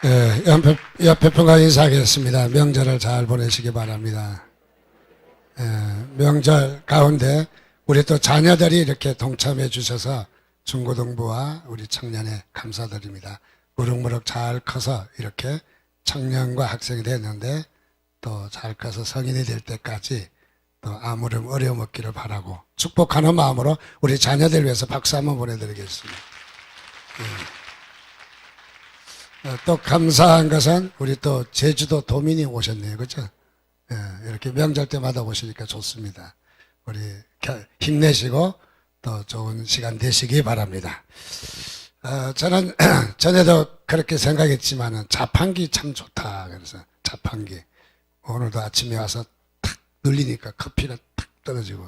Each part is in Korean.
옆에 평가 인사하겠습니다. 명절을 잘 보내시기 바랍니다. 명절 가운데 우리 또 자녀들이 이렇게 동참해 주셔서 중고등부와 우리 청년에 감사드립니다. 무럭무럭 잘 커서 이렇게 청년과 학생이 됐는데 또 잘 커서 성인이 될 때까지 또 아무런 어려움 없기를 바라고 축복하는 마음으로 우리 자녀들 위해서 박수 한번 보내드리겠습니다. 또 감사한 것은 우리 또 제주도 도민이 오셨네요. 그죠? 이렇게 명절 때마다 오시니까 좋습니다. 우리 힘내시고 또 좋은 시간 되시기 바랍니다. 저는 전에도 그렇게 생각했지만은 자판기 참 좋다. 그래서 자판기. 오늘도 아침에 와서 탁 눌리니까 커피가 탁 떨어지고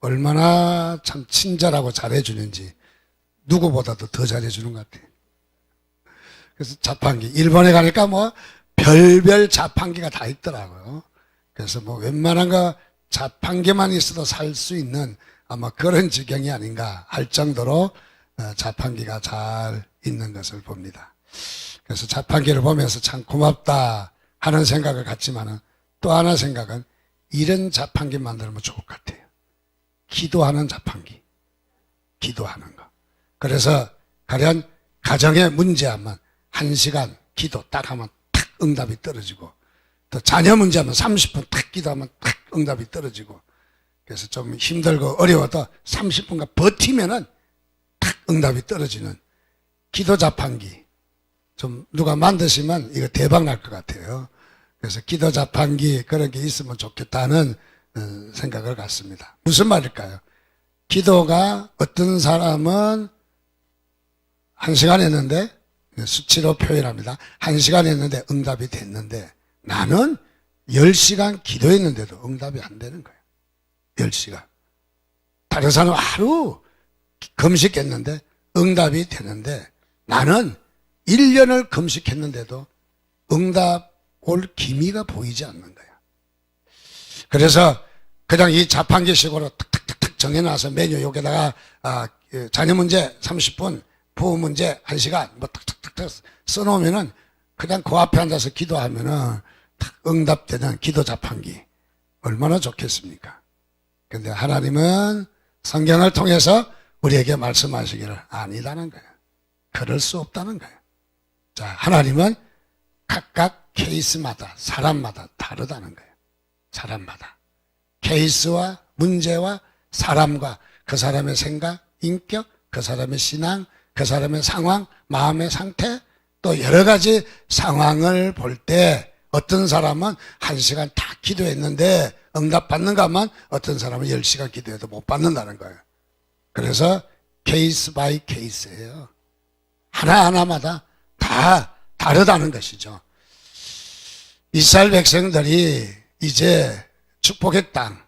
얼마나 참 친절하고 잘해주는지 누구보다도 더 잘해주는 것 같아요. 그래서 자판기. 일본에 가니까 뭐 별별 자판기가 다 있더라고요. 그래서 뭐 웬만한 거 자판기만 있어도 살 수 있는 아마 그런 지경이 아닌가 할 정도로 자판기가 잘 있는 것을 봅니다. 그래서 자판기를 보면서 참 고맙다 하는 생각을 갖지만은 또 하나 생각은 이런 자판기 만들면 좋을 것 같아요. 기도하는 자판기. 기도하는 거. 그래서 가령 가정의 문제하면 1시간 기도 딱 하면 탁 응답이 떨어지고 또 자녀 문제하면 30분 탁 기도하면 탁 응답이 떨어지고 그래서 좀 힘들고 어려워도 30분간 버티면은 탁 응답이 떨어지는 기도 자판기 좀 누가 만드시면 이거 대박 날 것 같아요. 그래서 기도 자판기 그런 게 있으면 좋겠다는 생각을 갖습니다. 무슨 말일까요? 기도가 어떤 사람은 1시간 했는데 수치로 표현합니다. 1시간 했는데 응답이 됐는데 나는 10시간 기도했는데도 응답이 안 되는 거예요. 10시간. 다른 사람은 하루 금식했는데 응답이 되는데 나는 1년을 금식했는데도 응답 올 기미가 보이지 않는 거예요. 그래서 그냥 이 자판기식으로 탁탁탁탁 정해놔서 메뉴 여기다가 자녀 문제 30분 부모 문제 1시간 뭐 탁탁탁탁 써놓으면은 그냥 그 앞에 앉아서 기도하면은 탁 응답되는 기도 자판기 얼마나 좋겠습니까? 근데 하나님은 성경을 통해서 우리에게 말씀하시기를 아니다는 거예요. 그럴 수 없다는 거예요. 자, 하나님은 각각 케이스마다 사람마다 다르다는 거예요. 사람마다 케이스와 문제와 사람과 그 사람의 생각, 인격, 그 사람의 신앙, 그 사람의 상황, 마음의 상태 또 여러 가지 상황을 볼 때 어떤 사람은 1시간 다 기도했는데 응답 받는가 하면 어떤 사람은 10시간 기도해도 못 받는다는 거예요. 그래서 케이스 바이 케이스예요. 하나하나마다 다 다르다는 것이죠. 이스라엘 백성들이 이제 축복의 땅,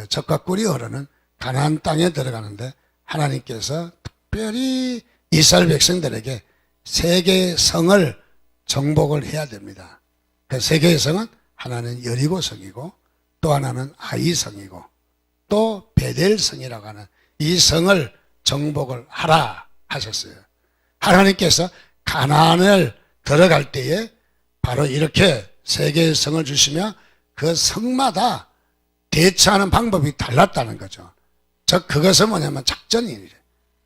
젖과 꿀이 흐르는 가나안 땅에 들어가는데 하나님께서 특별히 이스라엘 백성들에게 세 개의 성을 정복을 해야 됩니다. 그 세 개의 성은 하나는 여리고 성이고 또 하나는 아이 성이고 또 베델 성이라고 하는 이 성을 정복을 하라 하셨어요. 하나님께서 가나안을 들어갈 때에 바로 이렇게 세 개의 성을 주시며 그 성마다 대처하는 방법이 달랐다는 거죠. 즉 그것은 뭐냐면 작전이에요.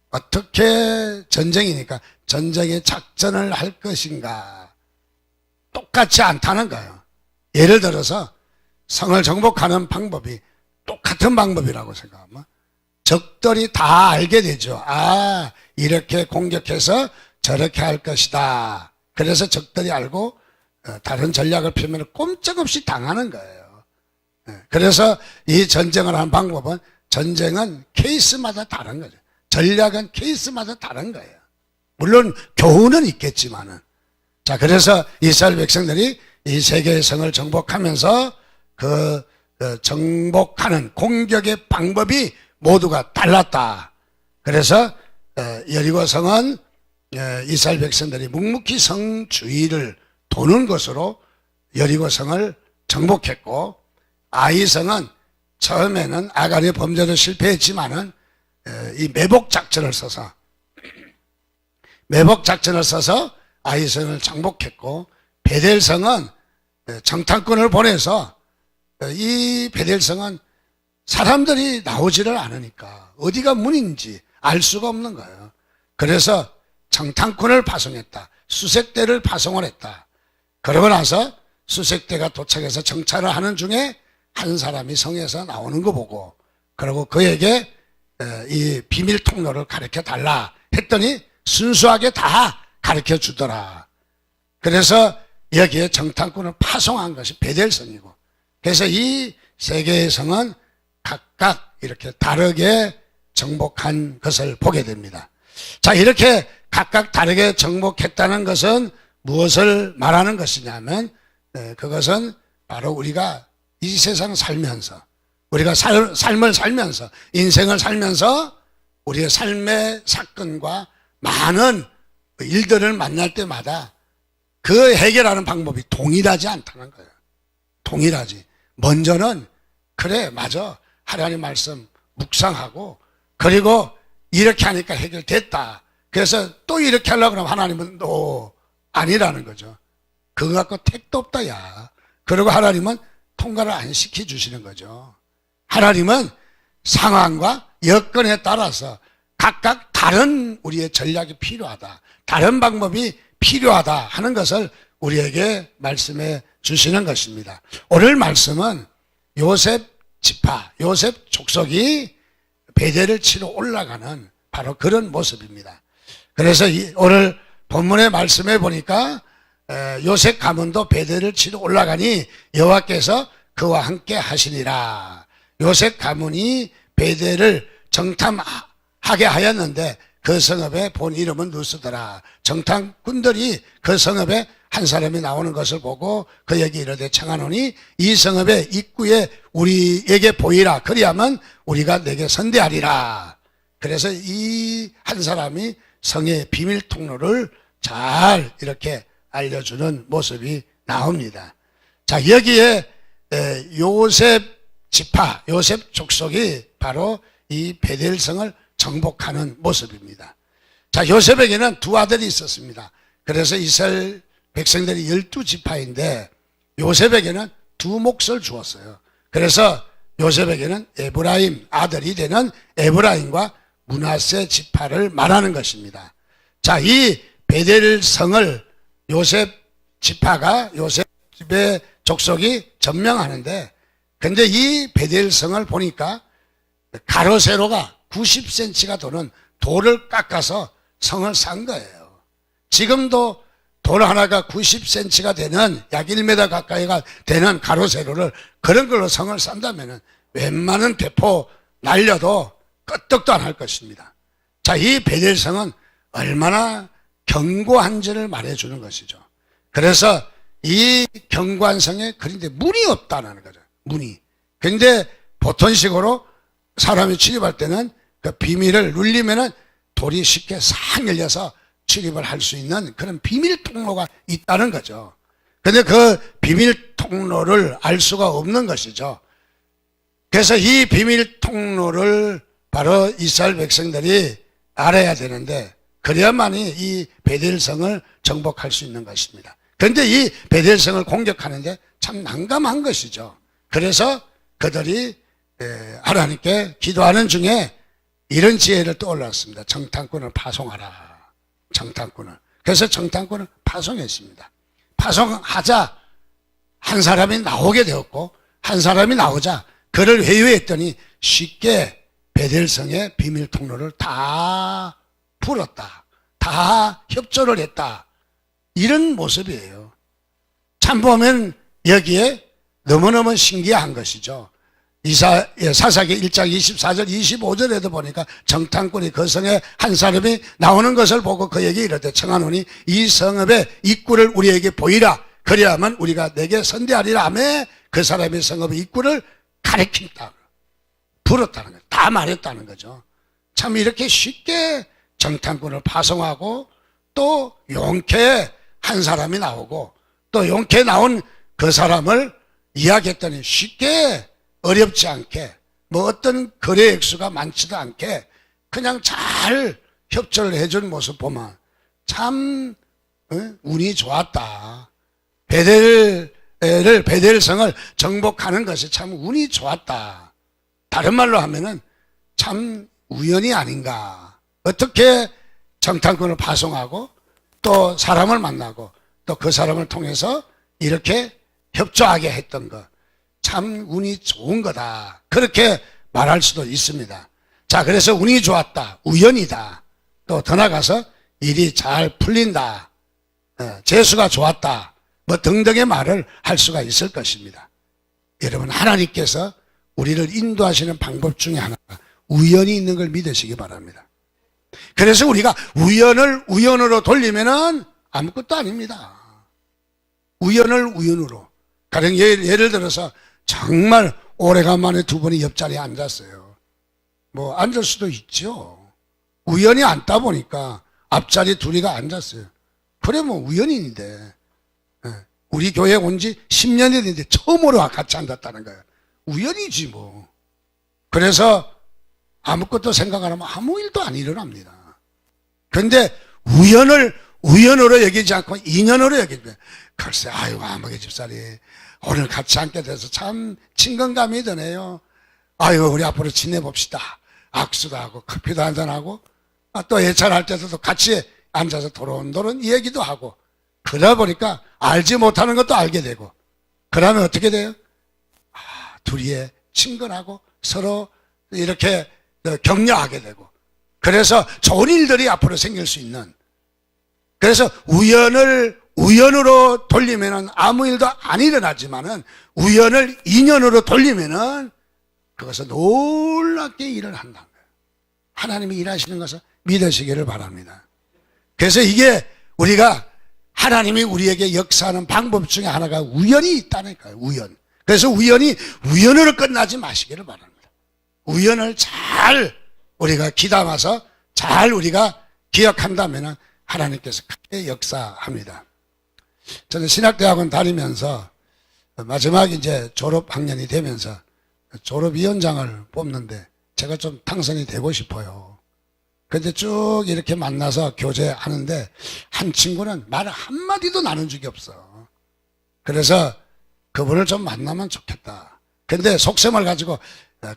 어떻게 전쟁이니까 전쟁의 작전을 할 것인가 똑같지 않다는 거예요. 예를 들어서 성을 정복하는 방법이 똑같은 방법이라고 생각하면 적들이 다 알게 되죠. 아, 이렇게 공격해서 저렇게 할 것이다. 그래서 적들이 알고 다른 전략을 펴면 꼼짝없이 당하는 거예요. 그래서 이 전쟁을 하는 방법은 전쟁은 케이스마다 다른 거죠. 전략은 케이스마다 다른 거예요. 물론 교훈은 있겠지만은. 자, 그래서 이스라엘 백성들이 이 세 개의 성을 정복하면서 그 정복하는 공격의 방법이 모두가 달랐다. 그래서 여리고 성은 이스라엘 백성들이 묵묵히 성 주위를 도는 것으로 여리고 성을 정복했고 아이 성은 처음에는 아간의 범죄로 실패했지만은 이 매복 작전을 써서 아이성을 정복했고, 베델성은 정탐꾼을 보내서 이 베델성은 사람들이 나오지를 않으니까 어디가 문인지 알 수가 없는 거예요. 그래서 정탐꾼을 파송했다. 수색대를 파송을 했다. 그러고 나서 수색대가 도착해서 정찰을 하는 중에 한 사람이 성에서 나오는 거 보고, 그리고 그에게 이 비밀 통로를 가르쳐 달라 했더니 순수하게 다 가르쳐 주더라. 그래서 여기에 정탐꾼을 파송한 것이 베델성이고, 그래서 이 세 개의 성은 각각 이렇게 다르게 정복한 것을 보게 됩니다. 자, 이렇게 각각 다르게 정복했다는 것은 무엇을 말하는 것이냐면, 그것은 바로 우리가 이 세상 살면서, 우리가 삶을 살면서, 인생을 살면서 우리의 삶의 사건과 많은 일들을 만날 때마다 그 해결하는 방법이 동일하지 않다는 거예요. 동일하지. 먼저는 그래, 맞아, 하나님 말씀 묵상하고, 그리고 이렇게 하니까 해결됐다. 그래서 또 이렇게 하려고 그러면 하나님은 또 아니라는 거죠. 그거 갖고 택도 없다, 야. 그리고 하나님은 통과를 안 시켜주시는 거죠. 하나님은 상황과 여건에 따라서 각각 다른 우리의 전략이 필요하다, 다른 방법이 필요하다 하는 것을 우리에게 말씀해 주시는 것입니다. 오늘 말씀은 요셉 지파, 요셉 족속이 베델을 치러 올라가는 바로 그런 모습입니다. 그래서 오늘 본문의 말씀에 보니까 요셉 가문도 베델을 치러 올라가니 여호와께서 그와 함께 하시니라. 요셉 가문이 베델을 정탐하게 하였는데 그 성읍에 본 이름은 누스더라. 정탐꾼들이 그 성읍에 한 사람이 나오는 것을 보고 그에게 이르되 청하노니 이 성읍의 입구에 우리에게 보이라. 그리하면 우리가 내게 선대하리라. 그래서 이 한 사람이 성의 비밀 통로를 잘 이렇게 알려주는 모습이 나옵니다. 자, 여기에 요셉 지파, 요셉 족속이 바로 이 베델성을 정복하는 모습입니다. 자, 요셉에게는 두 아들이 있었습니다. 그래서 이스라엘 백성들이 12지파인데 요셉에게는 두 몫을 주었어요. 그래서 요셉에게는 에브라임, 아들이 되는 에브라임과 므낫세 지파를 말하는 것입니다. 자, 이 베델성을 요셉 지파가, 요셉의 족속이 점령하는데, 근데 이 베델성을 보니까 가로 세로가 90cm가 도는 돌을 깎아서 성을 산 거예요. 지금도 돌 하나가 90cm가 되는, 약 1m 가까이가 되는 가로 세로를 그런 걸로 성을 산다면 웬만한 대포 날려도 끄떡도 안 할 것입니다. 자, 이 베델성은 얼마나 견고한지를 말해주는 것이죠. 그래서 이 견고한 성에 그런데 문이 없다는 거죠. 문이. 근데 보통식으로 사람이 출입할 때는 그 비밀을 눌리면은 돌이 쉽게 싹 열려서 출입을 할 수 있는 그런 비밀 통로가 있다는 거죠. 근데 그 비밀 통로를 알 수가 없는 것이죠. 그래서 이 비밀 통로를 바로 이스라엘 백성들이 알아야 되는데, 그래야만이 이 베델성을 정복할 수 있는 것입니다. 그런데 이 베델성을 공격하는데 참 난감한 것이죠. 그래서 그들이 하나님께 기도하는 중에 이런 지혜를 떠올랐습니다. 정탐꾼을 파송하라. 정탐꾼을. 그래서 정탐꾼을 파송했습니다. 파송하자 한 사람이 나오게 되었고, 한 사람이 나오자 그를 회유했더니 쉽게 베델성의 비밀 통로를 다 풀었다. 다 협조를 했다. 이런 모습이에요. 참 보면 여기에 너무너무 신기한 것이죠. 사사기 1장 24절 25절에도 보니까 정탐꾼이 그 성에 한 사람이 나오는 것을 보고 그에게 이르되 청하노니 이 성읍의 입구를 우리에게 보이라. 그래야만 우리가 내게 선대하리라 하며 그 사람의 성읍의 입구를 가리킨다. 불었다는 거죠. 다 말했다는 거죠. 참 이렇게 쉽게 정탐꾼을 파송하고 또 용케 한 사람이 나오고 또 용케 나온 그 사람을 이야기했더니 쉽게 어렵지 않게 뭐 어떤 거래 액수가 많지도 않게 그냥 잘 협조를 해준 모습 보면 참 운이 좋았다. 베델성을 정복하는 것이 참 운이 좋았다. 다른 말로 하면은 참 우연이 아닌가. 어떻게 정탐꾼을 파송하고 또 사람을 만나고 또 그 사람을 통해서 이렇게 협조하게 했던 것. 참 운이 좋은 거다. 그렇게 말할 수도 있습니다. 자, 그래서 운이 좋았다. 우연이다. 또 더 나가서 일이 잘 풀린다. 재수가 좋았다. 뭐 등등의 말을 할 수가 있을 것입니다. 여러분, 하나님께서 우리를 인도하시는 방법 중에 하나가 우연이 있는 걸 믿으시기 바랍니다. 그래서 우리가 우연을 우연으로 돌리면은 아무것도 아닙니다. 우연을 우연으로. 가령 예를 들어서 정말 오래간만에 두 분이 옆자리에 앉았어요. 뭐 앉을 수도 있죠. 우연히 앉다 보니까 앞자리 둘이가 앉았어요. 그래 뭐 우연인데. 우리 교회 온 지 10년이 됐는데 처음으로 같이 앉았다는 거예요. 우연이지 뭐. 그래서 아무것도 생각 안 하면 아무 일도 안 일어납니다. 그런데 우연으로 여기지 않고 인연으로 여기면 글쎄 아이고 아무개 집사리 오늘 같이 앉게 돼서 참 친근감이 드네요. 아이고 우리 앞으로 지내봅시다. 악수도 하고 커피도 한잔하고 또 예찬할 때도 같이 앉아서 도론도론 얘기도 하고 그러다 보니까 알지 못하는 것도 알게 되고 그러면 어떻게 돼요? 둘이 친근하고 서로 이렇게 격려하게 되고 그래서 좋은 일들이 앞으로 생길 수 있는 그래서 우연으로 돌리면은 아무 일도 안 일어나지만은 우연을 인연으로 돌리면은 그것은 놀랍게 일을 한다는 거예요. 하나님이 일하시는 것을 믿으시기를 바랍니다. 그래서 이게 우리가 하나님이 우리에게 역사하는 방법 중에 하나가 우연이 있다니까요. 우연. 그래서 우연이 우연으로 끝나지 마시기를 바랍니다. 우연을 잘 우리가 귀담아서 잘 우리가 기억한다면 하나님께서 크게 역사합니다. 저는 신학대학원 다니면서 마지막 이제 졸업학년이 되면서 졸업위원장을 뽑는데 제가 좀 당선이 되고 싶어요. 근데 쭉 이렇게 만나서 교제하는데 한 친구는 말 한마디도 나눈 적이 없어. 그래서 그분을 좀 만나면 좋겠다. 근데 속셈을 가지고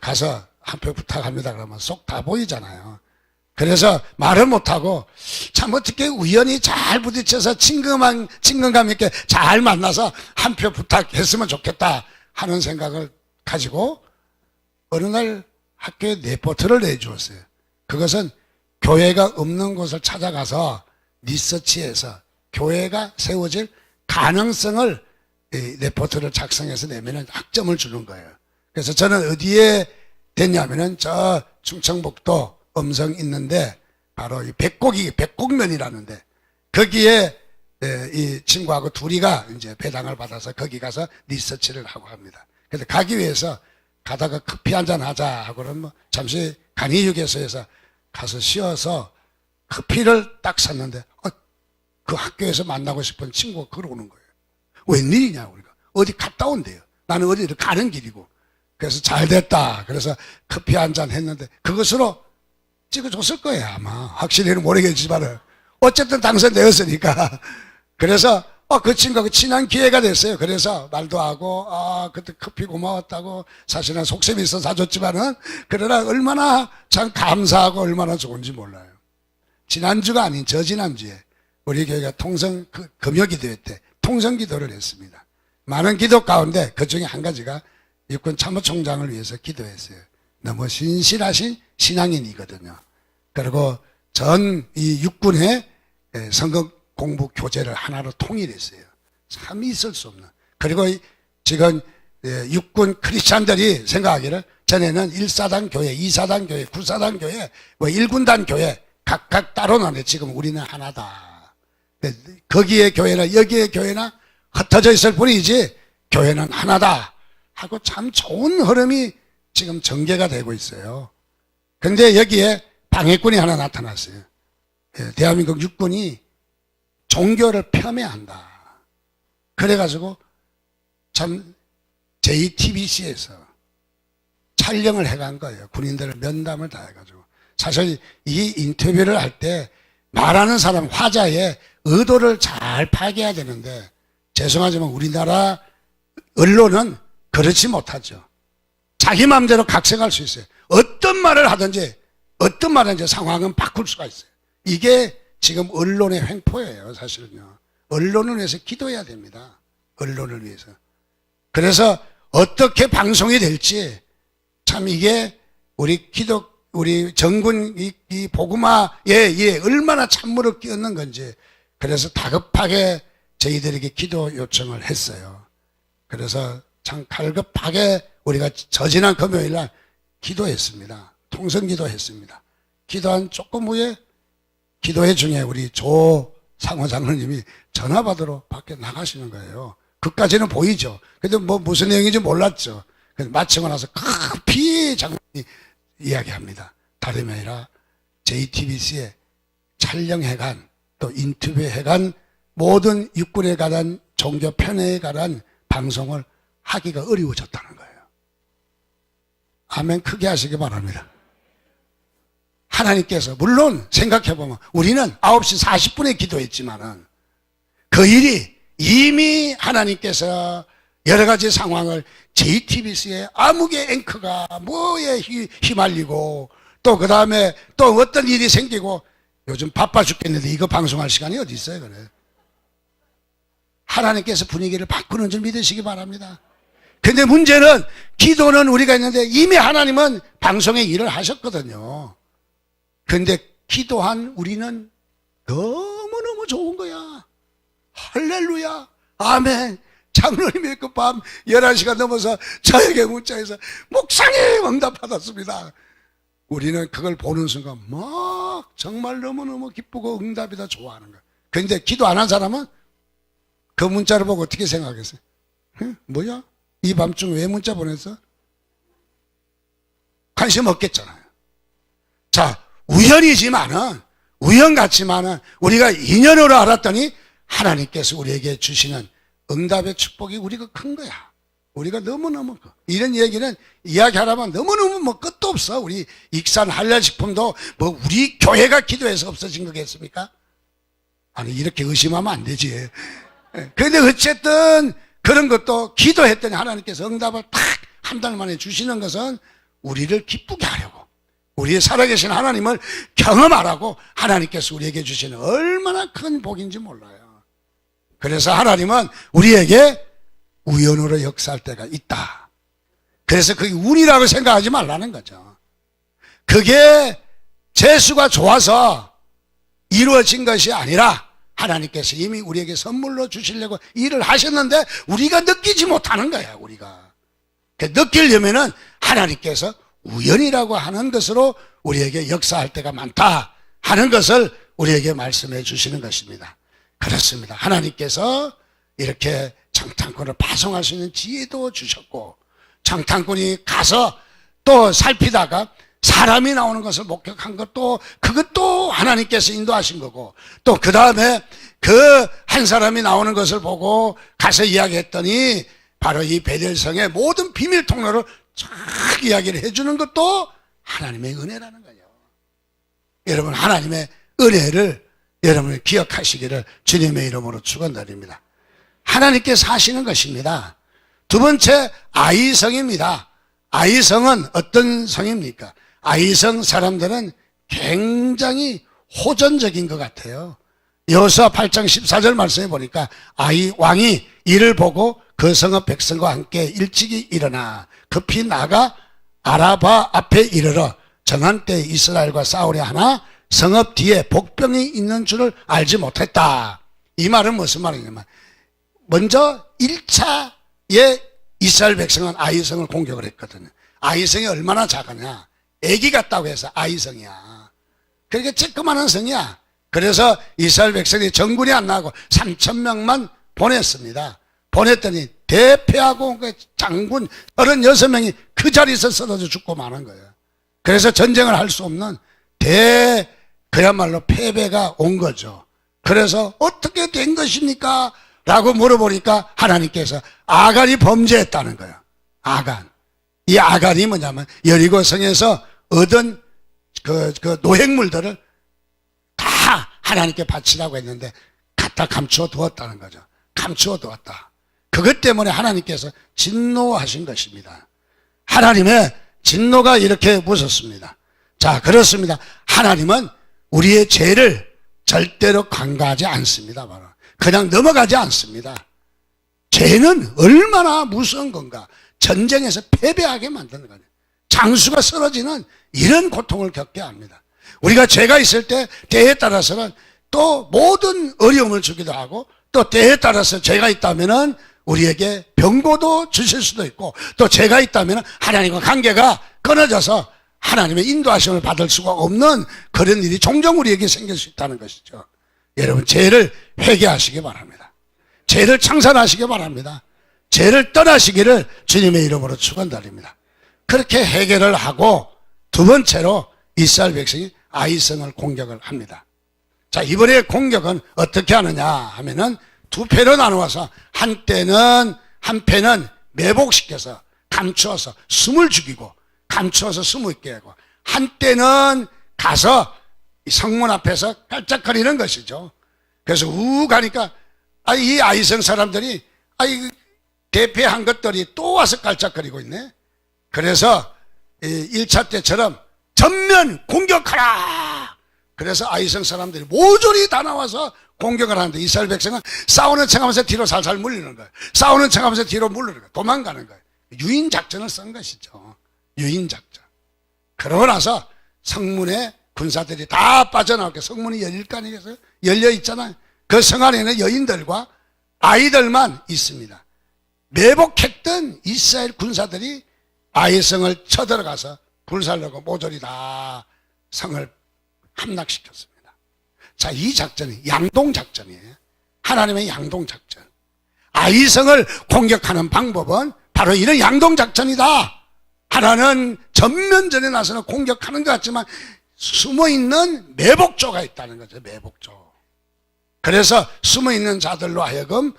가서 한 표 부탁합니다 그러면 속 다 보이잖아요. 그래서 말을 못하고 참 어떻게 우연히 잘 부딪혀서 친근감 있게 잘 만나서 한 표 부탁했으면 좋겠다 하는 생각을 가지고 어느 날 학교에 레포트를 내주었어요. 그것은 교회가 없는 곳을 찾아가서 리서치해서 교회가 세워질 가능성을 레포트를 작성해서 내면은 학점을 주는 거예요. 그래서 저는 어디에 됐냐면은 저 충청북도 음성 있는데 바로 이 백곡면이라는데 거기에 이 친구하고 둘이가 이제 배당을 받아서 거기 가서 리서치를 하고 합니다. 그래서 가기 위해서 가다가 커피 한잔 하자 하고는 뭐 잠시 간이휴게소에서 가서 쉬어서 커피를 딱 샀는데 그 학교에서 만나고 싶은 친구가 걸어오는 거예요. 웬일이냐 우리가 어디 갔다 온대요. 나는 어디를 가는 길이고 그래서 잘 됐다. 그래서 커피 한잔 했는데 그것으로 찍어줬을 거예요 아마. 확실히는 모르겠지만 어쨌든 당선되었으니까. 그래서 그 친구하고 친한 기회가 됐어요. 그래서 말도 하고 그때 커피 고마웠다고 사실은 속셈이 있어 사줬지만은 그러나 얼마나 참 감사하고 얼마나 좋은지 몰라요. 지난주가 아닌 저지난주에 우리 교회가 금요기도회 때 통성기도를 했습니다. 많은 기도 가운데 그 중에 한 가지가 육군 참모총장을 위해서 기도했어요. 너무 신실하신 신앙인이거든요. 그리고 전 이 육군의 선거 공부 교재를 하나로 통일했어요. 참 있을 수 없는. 그리고 지금 육군 크리스찬들이 생각하기를 전에는 1사단 교회, 2사단 교회, 9사단 교회, 뭐 1군단 교회 각각 따로 나는데 지금 우리는 하나다. 거기에 교회나 여기에 교회나 흩어져 있을 뿐이지 교회는 하나다 하고 참 좋은 흐름이 지금 전개가 되고 있어요. 그런데 여기에 방해꾼이 하나 나타났어요. 대한민국 육군이 종교를 폄훼한다. 그래가지고 참 JTBC에서 촬영을 해간 거예요. 군인들을 면담을 다 해가지고. 사실 이 인터뷰를 할 때 말하는 사람 화자의 의도를 잘 파악해야 되는데 죄송하지만 우리나라 언론은 그렇지 못하죠. 자기 마음대로 각색할 수 있어요. 어떤 말을 하든지 어떤 말인지 상황은 바꿀 수가 있어요. 이게 지금 언론의 횡포예요. 사실은요. 언론을 위해서 기도해야 됩니다. 언론을 위해서. 그래서 어떻게 방송이 될지 참 이게 우리 정군 이 복음화에 얼마나 찬물을 끼얹는 건지 그래서 다급하게 저희들에게 기도 요청을 했어요. 그래서 참 갈급하게 우리가 저지난 금요일 날 기도했습니다. 통성기도 했습니다. 기도한 조금 후에 기도회 중에 우리 조 상호장로님이 전화 받으러 밖에 나가시는 거예요. 그까지는 보이죠. 근데 뭐 무슨 내용인지 몰랐죠. 그래서 마치고 나서 급히 장로님이 이야기합니다. 다름이 아니라 JTBC에 촬영해간 또 인터뷰해간 모든 육군에 관한 종교 편애에 관한 방송을 하기가 어려워졌다는 거예요. 아멘 크게 하시기 바랍니다. 하나님께서 물론 생각해보면 우리는 9시 40분에 기도했지만은 그 일이 이미 하나님께서 여러 가지 상황을 JTBC의 암흑의 앵커가 뭐에 휘말리고 또 그 다음에 또 어떤 일이 생기고 요즘 바빠 죽겠는데 이거 방송할 시간이 어디 있어요, 그래. 하나님께서 분위기를 바꾸는 줄 믿으시기 바랍니다. 근데 문제는 기도는 우리가 있는데 이미 하나님은 방송에 일을 하셨거든요. 근데 기도한 우리는 너무너무 좋은 거야. 할렐루야. 아멘. 장로님이 그 밤 11시가 넘어서 저에게 문자해서 목사님 응답받았습니다. 우리는 그걸 보는 순간 막 정말 너무너무 기쁘고 응답이다 좋아하는 거야. 근데 기도 안 한 사람은 그 문자를 보고 어떻게 생각했어요? 뭐야? 이 밤중 왜 문자 보냈어? 관심 없겠잖아요. 자, 우연이지만은, 우연 같지만은, 우리가 인연으로 알았더니, 하나님께서 우리에게 주시는 응답의 축복이 우리가 큰 거야. 우리가 너무너무 커. 이런 얘기는 이야기하라면 너무너무 뭐 끝도 없어. 우리 익산 한랄식품도 뭐 우리 교회가 기도해서 없어진 거겠습니까? 아니, 이렇게 의심하면 안 되지. 그런데 어쨌든 그런 것도 기도했더니 하나님께서 응답을 딱 한 달 만에 주시는 것은 우리를 기쁘게 하려고, 우리의 살아계신 하나님을 경험하라고 하나님께서 우리에게 주시는 얼마나 큰 복인지 몰라요. 그래서 하나님은 우리에게 우연으로 역사할 때가 있다. 그래서 그게 운이라고 생각하지 말라는 거죠. 그게 재수가 좋아서 이루어진 것이 아니라 하나님께서 이미 우리에게 선물로 주시려고 일을 하셨는데 우리가 느끼지 못하는 거야. 우리가 느끼려면은 하나님께서 우연이라고 하는 것으로 우리에게 역사할 때가 많다 하는 것을 우리에게 말씀해 주시는 것입니다. 그렇습니다. 하나님께서 이렇게 장탄꾼을 파송할 수 있는 지혜도 주셨고, 장탄꾼이 가서 또 살피다가 사람이 나오는 것을 목격한 것도 그것도 하나님께서 인도하신 거고, 또 그 다음에 그 한 사람이 나오는 것을 보고 가서 이야기했더니 바로 이 베델성의 모든 비밀 통로를 쫙 이야기를 해주는 것도 하나님의 은혜라는 거예요. 여러분, 하나님의 은혜를 여러분이 기억하시기를 주님의 이름으로 축원드립니다. 하나님께서 하시는 것입니다. 두 번째, 아이성입니다. 아이성은 어떤 성입니까? 아이성 사람들은 굉장히 호전적인 것 같아요. 여호수아 8장 14절 말씀해 보니까 아이 왕이 이를 보고 그 성읍 백성과 함께 일찍이 일어나 급히 나가 아라바 앞에 이르러 정한 때에 이스라엘과 싸우려 하나 성읍 뒤에 복병이 있는 줄을 알지 못했다. 이 말은 무슨 말이냐면 먼저 1차에 이스라엘 백성은 아이성을 공격을 했거든요. 아이성이 얼마나 작으냐, 애기 같다고 해서 아이성이야. 그러니까 쬐끄마한 성이야. 그래서 이스라엘 백성이 정군이 안 나고 3,000명만 보냈습니다. 보냈더니 대패하고 장군 36명이 그 자리에서 쓰러져 죽고 마는 거예요. 그래서 전쟁을 할 수 없는 그야말로 패배가 온 거죠. 그래서 어떻게 된 것입니까? 라고 물어보니까 하나님께서 아간이 범죄했다는 거예요. 아간. 이 아간이 뭐냐면 여리고 성에서 얻은 그 노획물들을 다 하나님께 바치라고 했는데 다 감추어 두었다는 거죠. 감추어 두었다. 그것 때문에 하나님께서 진노하신 것입니다. 하나님의 진노가 이렇게 무섭습니다. 자, 그렇습니다. 하나님은 우리의 죄를 절대로 간과하지 않습니다. 바로 그냥 넘어가지 않습니다. 죄는 얼마나 무서운 건가. 전쟁에서 패배하게 만드는 거예요. 장수가 쓰러지는 이런 고통을 겪게 합니다. 우리가 죄가 있을 때 때에 따라서는 또 모든 어려움을 주기도 하고, 또 때에 따라서 죄가 있다면은 우리에게 병고도 주실 수도 있고, 또 죄가 있다면 하나님과 관계가 끊어져서 하나님의 인도하심을 받을 수가 없는 그런 일이 종종 우리에게 생길 수 있다는 것이죠. 여러분, 죄를 회개하시기 바랍니다. 죄를 청산하시기 바랍니다. 죄를 떠나시기를 주님의 이름으로 축원드립니다. 그렇게 해결을 하고 두 번째로 이스라엘 백성이 아이성을 공격을 합니다. 자, 이번에 공격은 어떻게 하느냐 하면은 두 패로 나누어서 한 패는 매복시켜서 감추어서 숨을 죽이고 감추어서 숨을 있게 하고, 한때는 가서 성문 앞에서 깔짝거리는 것이죠. 그래서 가니까 이 아이성 사람들이 대패한 것들이 또 와서 깔짝거리고 있네. 그래서 1차 때처럼 전면 공격하라. 그래서 아이성 사람들이 모조리 다 나와서 공격을 하는데 이스라엘 백성은 싸우는 척하면서 뒤로 살살 물리는 거예요. 싸우는 척하면서 뒤로 물리는 거예요. 도망가는 거예요. 유인 작전을 쓴 것이죠. 유인 작전. 그러고 나서 성문에 군사들이 다 빠져나오게, 성문이 열릴 거 아니겠어요? 열려 있잖아요. 그 성 안에는 여인들과 아이들만 있습니다. 매복했던 이스라엘 군사들이 아이성을 쳐들어가서 불살르고 모조리 다 성을 함락시켰습니다. 자, 이 작전이 양동작전이에요. 하나님의 양동작전. 아이성을 공격하는 방법은 바로 이런 양동작전이다. 하나는 전면전에 나서는 공격하는 것 같지만 숨어있는 매복조가 있다는 거죠. 매복조. 그래서 숨어있는 자들로 하여금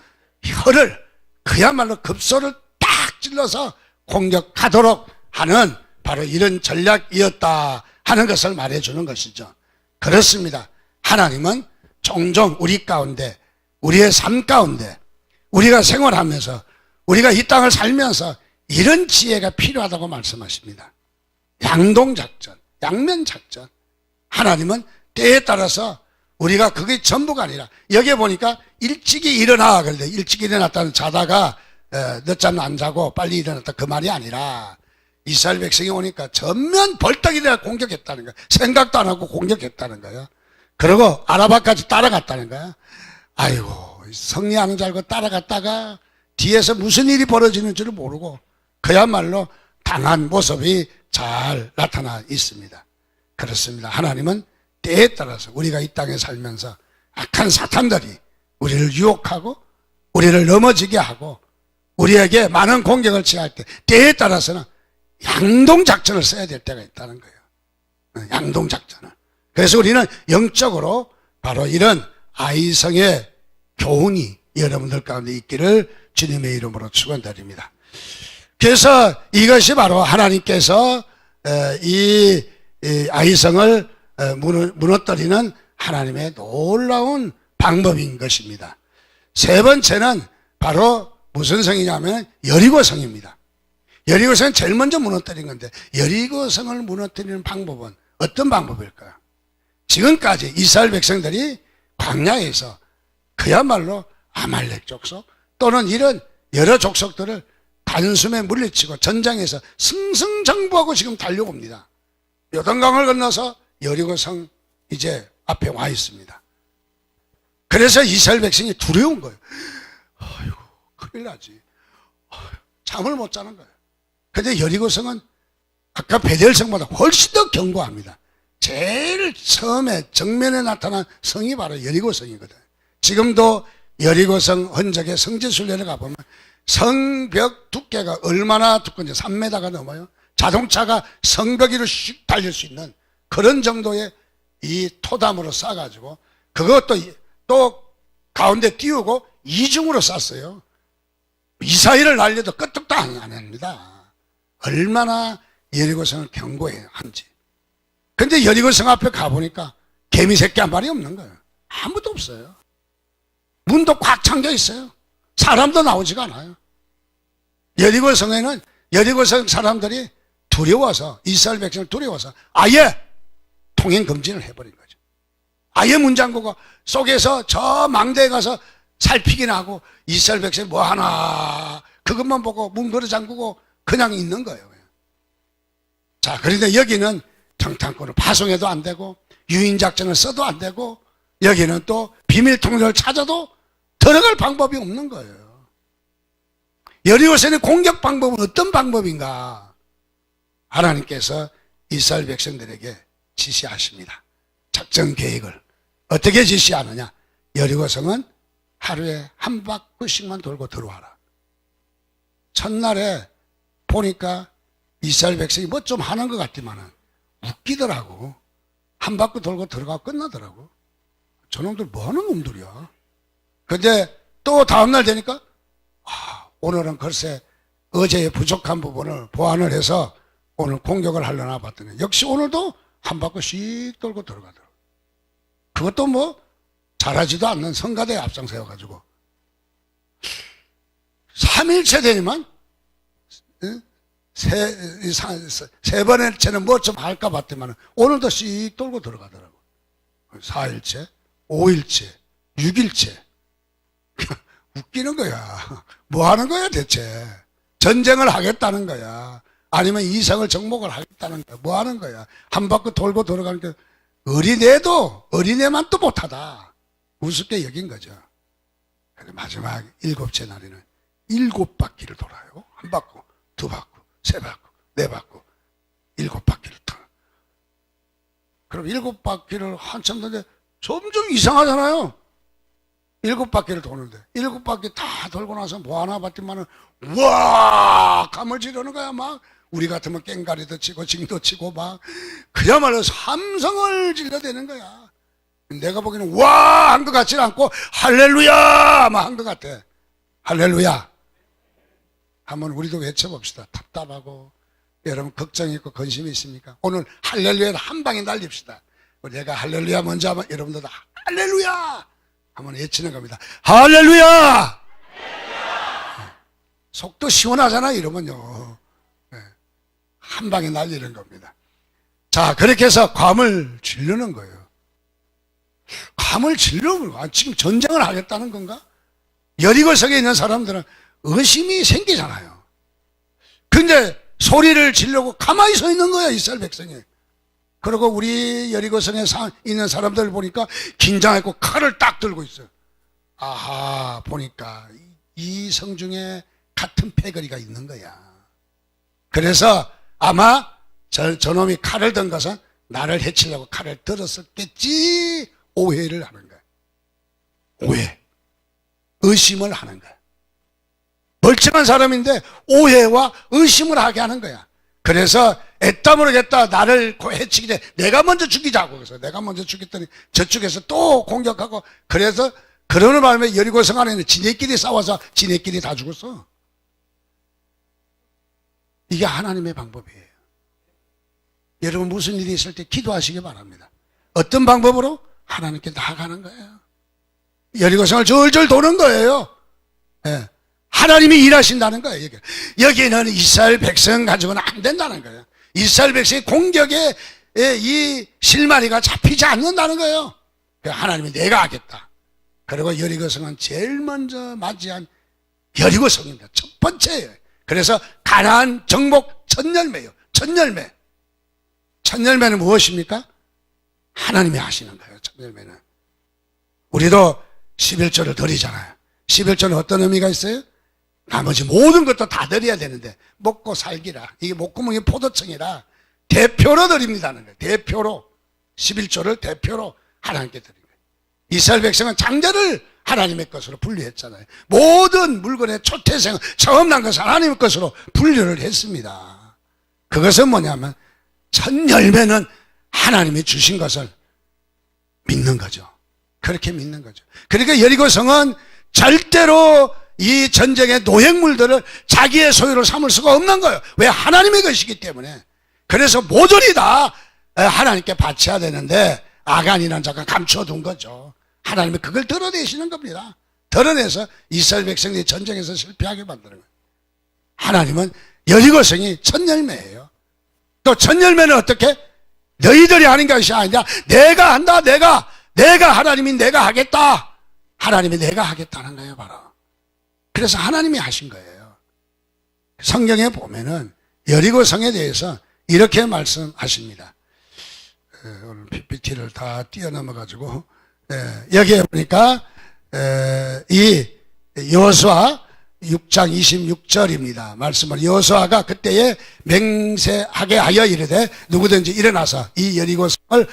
혀를 그야말로 급소를 딱 찔러서 공격하도록 하는 바로 이런 전략이었다 하는 것을 말해주는 것이죠. 그렇습니다. 하나님은 종종 우리 가운데, 우리의 삶 가운데, 우리가 생활하면서, 우리가 이 땅을 살면서 이런 지혜가 필요하다고 말씀하십니다. 양동작전, 양면작전. 하나님은 때에 따라서 우리가 그게 전부가 아니라, 여기에 보니까 일찍이 일어나, 그런데 일찍 일어났다는 자다가 늦잠 안 자고 빨리 일어났다 그 말이 아니라, 이스라엘 백성이 오니까 전면 벌떡 일어나 공격했다는 거야. 생각도 안 하고 공격했다는 거야. 그리고 아라바까지 따라갔다는 거야. 아이고, 성리하는 줄 알고 따라갔다가 뒤에서 무슨 일이 벌어지는 줄을 모르고 그야말로 당한 모습이 잘 나타나 있습니다. 그렇습니다. 하나님은 때에 따라서 우리가 이 땅에 살면서 악한 사탄들이 우리를 유혹하고 우리를 넘어지게 하고 우리에게 많은 공격을 취할 때 때에 따라서는 양동작전을 써야 될 때가 있다는 거예요. 양동작전을. 그래서 우리는 영적으로 바로 이런 아이성의 교훈이 여러분들 가운데 있기를 주님의 이름으로 축원드립니다. 그래서 이것이 바로 하나님께서 이 아이성을 무너뜨리는 하나님의 놀라운 방법인 것입니다. 세 번째는 바로 무슨 성이냐면 여리고성입니다. 여리고성은 제일 먼저 무너뜨린 건데, 여리고성을 무너뜨리는 방법은 어떤 방법일까요? 지금까지 이스라엘 백성들이 광야에서 그야말로 아말렉 족속 또는 이런 여러 족속들을 단숨에 물리치고 전장에서 승승장구하고 지금 달려옵니다. 요단강을 건너서 여리고성 이제 앞에 와 있습니다. 그래서 이스라엘 백성이 두려운 거예요. 아이고, 큰일 나지. 잠을 못 자는 거예요. 근데 여리고성은 아까 베델성보다 훨씬 더 견고합니다. 제일 처음에 정면에 나타난 성이 바로 여리고성이거든. 지금도 여리고성 흔적의 성지순례를 가보면 성벽 두께가 얼마나 두꺼운지 3m가 넘어요. 자동차가 성벽 위로 슉 달릴 수 있는 그런 정도의 이 토담으로 싸가지고 그것도 또 가운데 띄우고 이중으로 쌌어요. 미사일을 날려도 끄떡도 안 합니다. 얼마나 여리고성을 견고한지. 근데 여리고성 앞에 가보니까 개미 새끼 한 마리 없는 거예요. 아무도 없어요. 문도 꽉 잠겨 있어요. 사람도 나오지가 않아요. 여리고 성에는 여리고 성 사람들이 두려워서, 이스라엘 백성을 두려워서 아예 통행 금지를 해버린 거죠. 아예 문 잠그고 속에서 저 망대에 가서 살피긴 하고 이스라엘 백성이 뭐 하나 그것만 보고 문 걸어 잠그고 그냥 있는 거예요. 자, 그런데 여기는 정탐꾼을 파송해도 안 되고 유인작전을 써도 안 되고 여기는 또 비밀 통로를 찾아도 들어갈 방법이 없는 거예요. 여리고성의 공격 방법은 어떤 방법인가? 하나님께서 이스라엘 백성들에게 지시하십니다. 작전 계획을 어떻게 지시하느냐? 여리고성은 하루에 한 바퀴씩만 돌고 들어와라. 첫날에 보니까 이스라엘 백성이 뭐 좀 하는 것 같지만은 웃기더라고. 한 바퀴 돌고 들어가고 끝나더라고. 저놈들 뭐 하는 놈들이야. 근데 또 다음날 되니까 오늘은 글쎄 어제의 부족한 부분을 보완을 해서 오늘 공격을 하려나 봤더니 역시 오늘도 한 바퀴씩 돌고 들어가더라고. 그것도 뭐 잘하지도 않는 성가대에 앞장 세워가지고 3일째 되니만 세 번째는 뭐 좀 할까 봤더만 오늘도 씩 돌고 들어가더라고. 4일째, 5일째, 6일째. 웃기는 거야. 뭐 하는 거야 대체? 전쟁을 하겠다는 거야? 아니면 이성을 정복을 하겠다는 거야? 뭐 하는 거야? 한 바퀴 돌고 들어가니까 어린애만 또 못하다. 우습게 여긴 거죠. 마지막 7째 날에는 7바퀴를 돌아요. 한 바퀴, 2바퀴, 3바퀴, 4바퀴, 7바퀴를 돌아. 그럼 7바퀴를 한참 도는데 점점 이상하잖아요. 7바퀴를 도는데 7바퀴 다 돌고 나서 뭐 하나 봤더니만은 우와 감을 지르는 거야. 막 우리 같으면 깽가리도 치고 징도 치고 막 그야말로 삼성을 질러대는 거야. 내가 보기에는 와 한 것 같지는 않고 할렐루야 막 한 것 같아. 할렐루야 한번 우리도 외쳐봅시다. 답답하고 여러분 걱정이 있고 근심이 있습니까? 오늘 할렐루야를 한 방에 날립시다. 내가 할렐루야 먼저 하면 여러분들도 할렐루야 한번 외치는 겁니다. 할렐루야! 속도 시원하잖아 이러면요. 한 방에 날리는 겁니다. 자, 그렇게 해서 감을 지르는 거예요. 감을 지르면 지금 전쟁을 하겠다는 건가? 여리고성에 있는 사람들은 의심이 생기잖아요. 근데 소리를 지르고 가만히 서 있는 거야 이스라엘 백성이. 그리고 우리 여리고성에 있는 사람들 보니까 긴장했고 칼을 딱 들고 있어요. 아하 보니까 이 성 중에 같은 패거리가 있는 거야. 그래서 아마 저놈이 칼을 든 것은 나를 해치려고 칼을 들었었겠지. 오해를 하는 거야. 오해. 의심을 하는 거야. 멀쩡한 사람인데 오해와 의심을 하게 하는 거야. 그래서 애따 모르겠다 나를 해치기 전에 내가 먼저 죽이자고. 그래서 내가 먼저 죽였더니 저쪽에서 또 공격하고 그래서 그러는 바람에 여리고성 안에는 지네끼리 싸워서 지네끼리 다 죽었어. 이게 하나님의 방법이에요. 여러분 무슨 일이 있을 때 기도하시기 바랍니다. 어떤 방법으로? 하나님께 나아가는 거예요. 여리고성을 줄줄 도는 거예요. 예. 하나님이 일하신다는 거예요. 여기는 이스라엘 백성 가지고는 안 된다는 거예요. 이스라엘 백성의 공격에 이 실마리가 잡히지 않는다는 거예요. 하나님이 내가 하겠다. 그리고 여리고성은 제일 먼저 맞이한 여리고성입니다. 첫 번째예요. 그래서 가나안 정복 첫 열매예요. 첫 열매. 첫 열매는 무엇입니까? 하나님이 하시는 거예요. 첫 열매는. 우리도 11조를 드리잖아요. 11조는 어떤 의미가 있어요? 나머지 모든 것도 다 드려야 되는데 먹고 살기라. 이게 목구멍이 포도청이라 대표로 드립니다는 거예요. 대표로 11조를 대표로 하나님께 드린 거예요. 이스라엘 백성은 장자를 하나님의 것으로 분류했잖아요. 모든 물건의 초태생 처음 난 것은 하나님의 것으로 분류를 했습니다. 그것은 뭐냐면 첫 열매는 하나님이 주신 것을 믿는 거죠. 그렇게 믿는 거죠. 그러니까 여리고성은 절대로 이 전쟁의 노획물들을 자기의 소유로 삼을 수가 없는 거예요. 왜? 하나님의 것이기 때문에. 그래서 모조리 다 하나님께 바쳐야 되는데 아간이라는 자가 감춰둔 거죠. 하나님이 그걸 드러내시는 겁니다. 드러내서 이스라엘 백성들이 전쟁에서 실패하게 만드는 거예요. 하나님은 여리고성이 첫 열매예요. 또 첫 열매는 어떻게? 너희들이 하는 것이 아니라 내가 한다. 내가 하나님이 내가 하겠다. 하나님이 내가 하겠다는 거예요, 바로. 그래서 하나님이 하신 거예요. 성경에 보면은 여리고성에 대해서 이렇게 말씀하십니다. 오늘 PPT를 다 뛰어넘어가지고 여기에 보니까 이 여호수아 6장 26절입니다. 말씀을 여호수아가 그때에 맹세하게 하여 이르되 누구든지 일어나서 이 여리고성을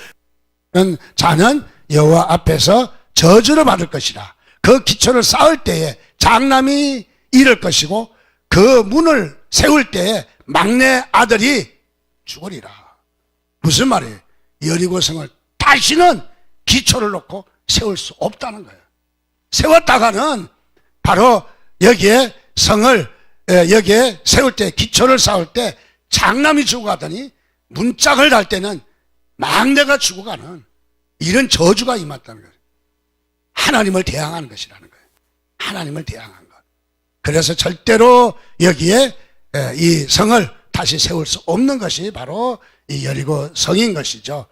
자는 여호와 앞에서 저주를 받을 것이라. 그 기초를 쌓을 때에 장남이 이를 것이고 그 문을 세울 때에 막내 아들이 죽으리라. 무슨 말이에요? 여리고성을 다시는 기초를 놓고 세울 수 없다는 거예요. 세웠다가는 바로 여기에 성을 여기에 세울 때 기초를 쌓을 때 장남이 죽어가더니 문짝을 달 때는 막내가 죽어가는 이런 저주가 임했다는 거예요. 하나님을 대항하는 것이라는 거예요. 하나님을 대항한 것. 그래서 절대로 여기에 이 성을 다시 세울 수 없는 것이 바로 이 여리고 성인 것이죠.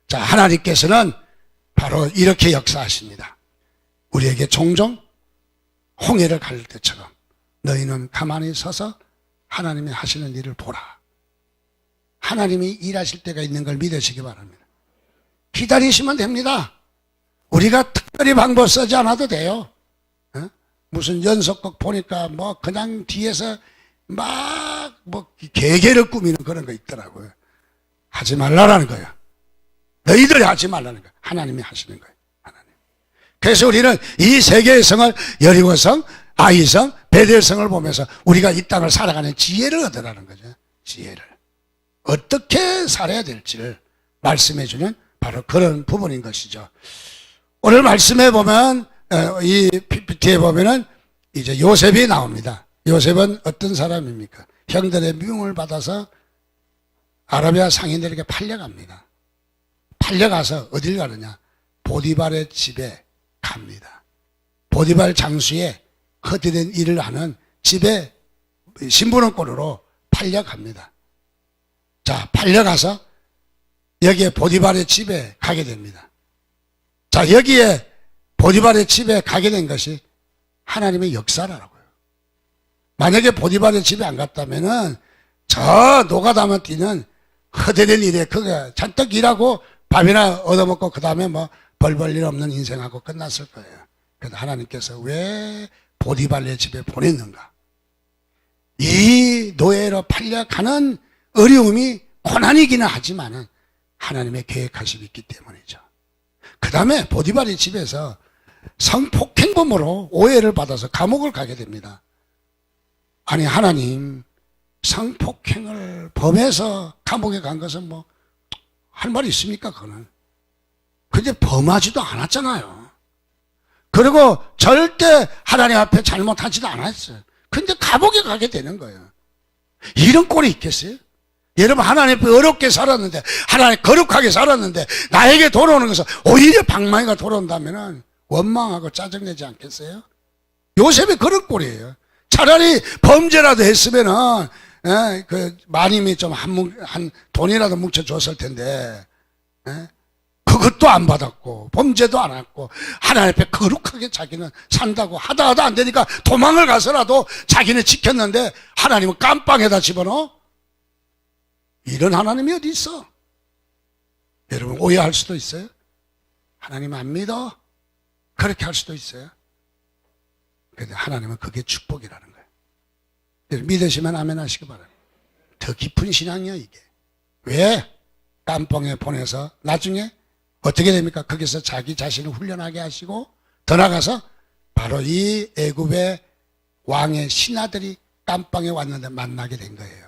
자, 하나님께서는 바로 이렇게 역사하십니다. 우리에게 종종 홍해를 가를 때처럼 너희는 가만히 서서 하나님이 하시는 일을 보라. 하나님이 일하실 때가 있는 걸 믿으시기 바랍니다. 기다리시면 됩니다. 우리가 특별히 방법 쓰지 않아도 돼요. 무슨 연속극 보니까 뭐 그냥 뒤에서 막 뭐 개개를 꾸미는 그런 거 있더라고요. 하지 말라라는 거예요. 너희들이 하지 말라는 거예요. 하나님이 하시는 거예요. 하나님. 그래서 우리는 이 세 개의 성을 여리고성, 아이성, 베델성을 보면서 우리가 이 땅을 살아가는 지혜를 얻으라는 거죠. 지혜를. 어떻게 살아야 될지를 말씀해 주는 바로 그런 부분인 것이죠. 오늘 말씀해 보면 이 PPT에 보면은 이제 요셉이 나옵니다. 요셉은 어떤 사람입니까? 형들의 미움을 받아서 아라비아 상인들에게 팔려갑니다. 팔려가서 어딜 가느냐? 보디발의 집에 갑니다. 보디발 장수의 헛되는 일을 하는 집에 신부름꾼으로 팔려갑니다. 자, 팔려가서 여기에 보디발의 집에 가게 됩니다. 자, 여기에 보디발의 집에 가게 된 것이 하나님의 역사라고요. 만약에 보디발의 집에 안 갔다면은 저 노가다만 뛰는 허대된 일에 그게 잔뜩 일하고 밥이나 얻어먹고 그 다음에 뭐 벌벌 일 없는 인생하고 끝났을 거예요. 그래서 하나님께서 왜 보디발의 집에 보냈는가? 이 노예로 팔려가는 어려움이 고난이기는 하지만은 하나님의 계획하심이 있기 때문이죠. 그 다음에 보디발의 집에서 성폭행범으로 오해를 받아서 감옥을 가게 됩니다. 아니, 하나님, 성폭행을 범해서 감옥에 간 것은 뭐, 할 말이 있습니까, 그거는? 근데 범하지도 않았잖아요. 그리고 절대 하나님 앞에 잘못하지도 않았어요. 근데 감옥에 가게 되는 거예요. 이런 꼴이 있겠어요? 여러분, 하나님 앞에 어렵게 살았는데, 하나님 거룩하게 살았는데, 나에게 돌아오는 것은 오히려 방망이가 돌아온다면은 원망하고 짜증내지 않겠어요? 요셉이 그런 꼴이에요. 차라리 범죄라도 했으면은, 그 마님이 좀 한 돈이라도 뭉쳐줬을 텐데, 그것도 안 받았고, 범죄도 안 했고, 하나님 앞에 거룩하게 자기는 산다고 하다 안 되니까 도망을 가서라도 자기는 지켰는데, 하나님은 깜빵에다 집어넣어? 이런 하나님이 어디 있어? 여러분, 오해할 수도 있어요? 하나님 안 믿어? 그렇게 할 수도 있어요. 그런데 하나님은 그게 축복이라는 거예요. 믿으시면 아멘 하시기 바랍니다. 더 깊은 신앙이야, 이게. 왜? 깜빵에 보내서 나중에 어떻게 됩니까? 거기서 자기 자신을 훈련하게 하시고 더 나가서 바로 이 애굽의 왕의 신하들이 깜빵에 왔는데 만나게 된 거예요.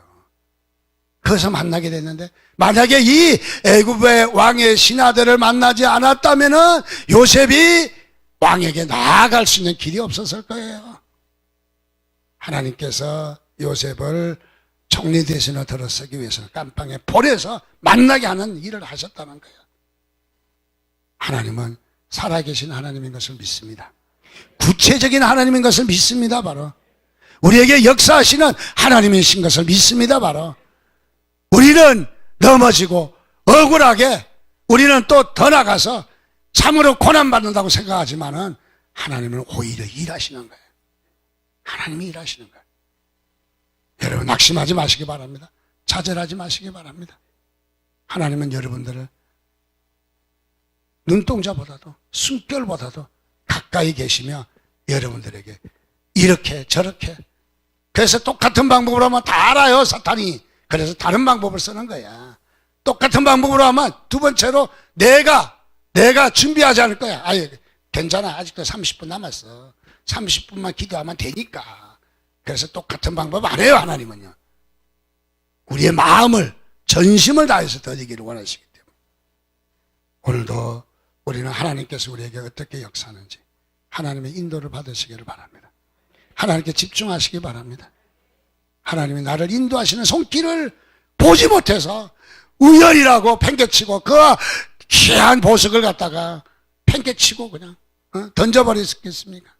거기서 만나게 됐는데 만약에 이 애굽의 왕의 신하들을 만나지 않았다면은 요셉이 왕에게 나아갈 수 있는 길이 없었을 거예요. 하나님께서 요셉을 총리 대신으로 들어서기 위해서는 깜빵에 보내서 만나게 하는 일을 하셨다는 거예요. 하나님은 살아계신 하나님인 것을 믿습니다. 구체적인 하나님인 것을 믿습니다. 바로 우리에게 역사하시는 하나님이신 것을 믿습니다. 바로 우리는 넘어지고 억울하게 우리는 또 더 나가서 참으로 고난받는다고 생각하지만은 하나님은 오히려 일하시는 거예요. 하나님이 일하시는 거예요. 여러분 낙심하지 마시기 바랍니다. 좌절하지 마시기 바랍니다. 하나님은 여러분들을 눈동자보다도 숨결보다도 가까이 계시며 여러분들에게 이렇게 저렇게 그래서 똑같은 방법으로 하면 다 알아요 사탄이. 그래서 다른 방법을 쓰는 거야. 똑같은 방법으로 하면 두 번째로 내가 준비하지 않을 거야. 아예 괜찮아 아직도 30분 남았어. 30분만 기도하면 되니까. 그래서 똑같은 방법 안 해요 하나님은요. 우리의 마음을 전심을 다해서 드리기를 원하시기 때문에 오늘도 우리는 하나님께서 우리에게 어떻게 역사하는지 하나님의 인도를 받으시기를 바랍니다. 하나님께 집중하시기 바랍니다. 하나님이 나를 인도하시는 손길을 보지 못해서 우연이라고 팽개치고 그 귀한 보석을 갖다가 팽개치고 그냥 던져버리겠습니까?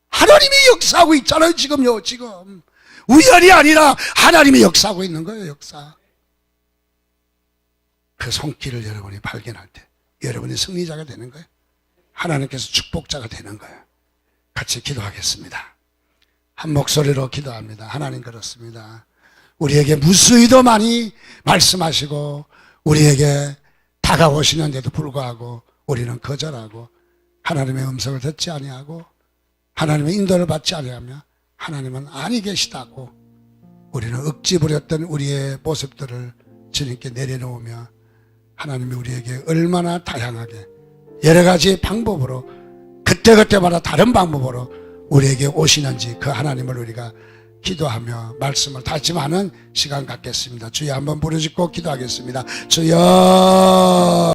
하나님이 역사하고 있잖아요 지금요. 지금 우연이 아니라 하나님이 역사하고 있는 거예요. 역사. 그 손길을 여러분이 발견할 때 여러분이 승리자가 되는 거예요. 하나님께서 축복자가 되는 거예요. 같이 기도하겠습니다. 한 목소리로 기도합니다. 하나님 그렇습니다. 우리에게 무수히도 많이 말씀하시고 우리에게 다가오시는데도 불구하고 우리는 거절하고 하나님의 음성을 듣지 아니하고 하나님의 인도를 받지 아니하며 하나님은 아니 계시다고 우리는 억지 부렸던 우리의 모습들을 주님께 내려놓으며 하나님이 우리에게 얼마나 다양하게 여러 가지 방법으로 그때그때마다 다른 방법으로 우리에게 오시는지 그 하나님을 우리가 기도하며 말씀을 다짐하는 시간 갖겠습니다. 주여 한번 부르짖고 기도하겠습니다. 주여